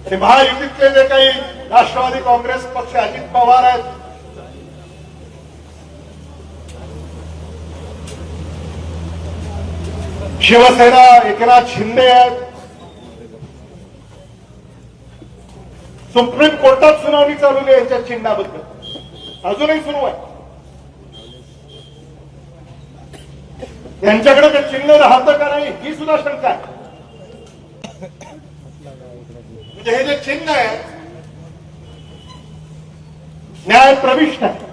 आणि महायुतीतले जे काही राष्ट्रवादी काँग्रेस पक्ष, अजित पवार आहेत, शिवसेना एकनाथ शिंदे आहेत, सुप्रीम कोर्टात सुनावणी चालू आहे यांच्या चिन्हाबद्दल, अजूनही सुरू आहे. यांच्याकडे ते चिन्ह राहतं का नाही ही सुद्धा शंका आहे. म्हणजे हे जे चिन्ह आहे न्याय प्रविष्ट आहे,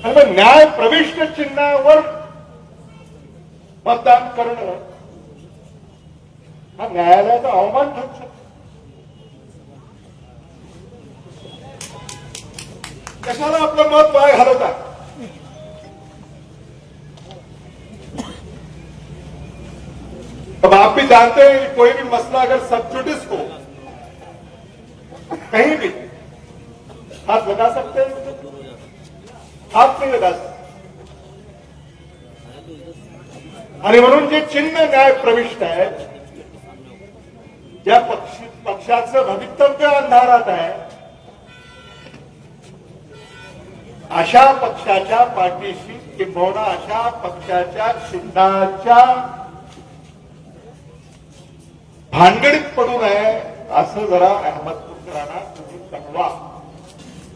आणि मग न्याय प्रविष्ट चिन्हावर मतदान करणं हा न्यायालयाचा अवमान ठरू शकतो. कशाला आपलं मत वाया घालवतात? अब आप भी जानते हैं कि कोई भी मसला अगर सबजुडिस हो कहीं भी हाथ लगा सकते हैं, हाथ नहीं लगा सकते. आणि म्हणून जे चिन्ह न्याय प्रविष्ट आहे, ज्या पक्षाचं भवितव्य अंधारात आहे, अशा पक्षाच्या पाठीशी किंबहुना अशा पक्षाच्या चिन्हाच्या भानगडीत पडू नये असं जरा अहमदपूरकरांना तुम्ही कळवा.